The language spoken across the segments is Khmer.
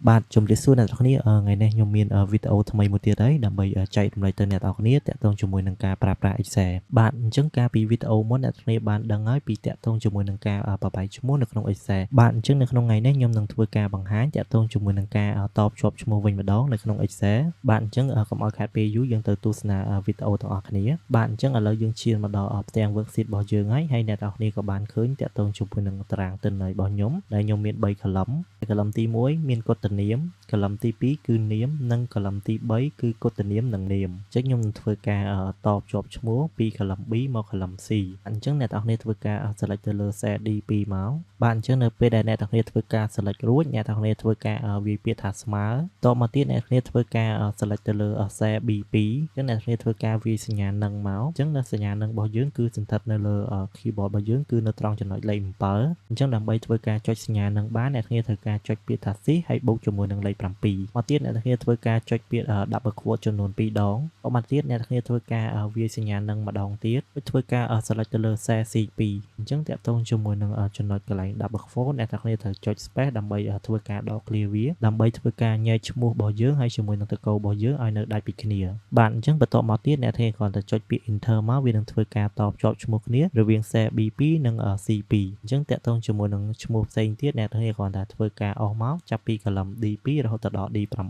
បាទជំរាបសួរអ្នកនរគ្នាថ្ងៃនេះខ្ញុំមានវីដេអូថ្មីមួយទៀតហើយដើម្បីចែករំលែកទៅអ្នកនរគ្នាតាក់ទងជាមួយនឹងការប្រើប្រាស់ Excel បាទអញ្ចឹងកាលពីវីដេអូមុនអ្នកនរគ្នាបានដឹងហើយពីតាក់ទងជាមួយនឹងការបបែកឈ្មោះនៅក្នុង Excel បាទអញ្ចឹងនៅក្នុងថ្ងៃនេះខ្ញុំនឹងធ្វើការបង្ហាញតាក់ទងជាមួយនឹងការតភ្ជាប់ឈ្មោះវិញម្ដងនៅក្នុង Excel បាទអញ្ចឹងកុំឲ្យខាតពេលយូរយើងទៅទស្សនាវីដេអូទាំងអស់គ្នាបាទអញ្ចឹងឥឡូវយើងឈានមកដល់ផ្ទាំង worksheet របស់យើងហើយអ្នកនរគ្នាក៏បានឃើញតាក់ទងជាមួយនឹងតារាងទិន្នន័យរបស់ខ្ញុំដែលខ្ញុំមាន3 column column ទី1មានកត់នាម column ទី2គឺនាមនិង column ទី3គឺកត់នាមនិងនាមអញ្ចឹងខ្ញុំនឹងធ្វើការតភ្ជាប់ឈ្មោះពី column B មក column C អញ្ចឹងអ្នកនរគ្នាធ្វើការ select ទៅលើ cell D2 មកបាទអញ្ចឹងនៅពេលដែលអ្នកនរគ្នាធ្វើការ select រួចអ្នកនរគ្នាធ្វើការវាយពាក្យថាស្មើតមកទៀតអ្នកនរគ្នាធ្វើការ select ទៅលើ cell B2 អញ្ចឹងអ្នកនរគ្នាធ្វើការវាយសញ្ញានឹងមកអញ្ចឹងនៅសញ្ញានឹងរបស់យើងគឺសន្តិដ្ឋនៅលើ keyboard របស់យើងគឺនៅត្រង់ចំណុចលេខ7អញ្ចឹងដើម្បីធ្វើការចុចសញ្ញានឹងបានអ្នកនរគ្នាត្រូវការចុចពាក្យថា shift ហើយបូកជាមួយនឹងលេខ7មកទៀតអ្នកនរគ្នាធ្វើការចុចពាក្យ double quote ចំនួន2ដងមកទៀតអ្នកនរគ្នាធ្វើការវាយសញ្ញានឹងម្ដងទៀតធ្វើការ select ទៅលើ cell C2 អញ្ចឹងតាក់ទងជាមួយនឹងចំណុចកន្លែង double quote អ្នកនរគ្នាត្រូវចុច space ដើម្បីធ្វើការដក clear វាដើម្បីធ្វើការញែកឈ្មោះរបស់យើងហើយជាមួយនឹងតកូរបស់យើងឲ្យនៅដាច់ពីគ្នាបាទអញ្ចឹងបន្ទាប់មកទៀតអ្នកនរគ្នាគ្រាន់តែចុចពាក្យ enter មកវានឹងធ្វើការតភ្ជាប់ឈ្មោះគ្នារវាង cell B2 និង C2 អញ្ចឹងតាក់ទងជាមួយនឹងឈ្មោះផ្សេងទៀតអ្នកនរគ្នាគ្រាន់តែធ្វើការអស់មកចាប់ពី column D2 រហូតដល់ D8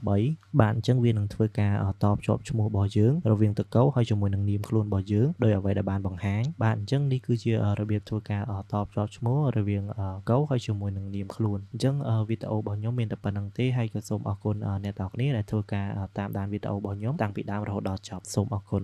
បាទអញ្ចឹងវានឹងធ្វើការតភ្ជាប់ឈ្មោះរបស់យើងរវាងតកូហើយជាមួយនឹងនាមខ្លួនរបស់យើងដោយអ្វីដែលបានបង្ហាញបាទអញ្ចឹងនេះគឺជារបៀបធ្វើការតភ្ជាប់ឈ្មោះរវាងកូហើយជាមួយនឹងនាមខ្លួនអញ្ចឹងវីដេអូរបស់ខ្ញុំមានតែប៉ុណ្្នឹងទេហើយក៏សូមអរគុណអ្នកទាំងអស់គ្នាដែលធ្វើការតាមដានវីដេអូរបស់ខ្ញុំតាំងពីដើមរហូតដល់ចប់សូមអរគុណ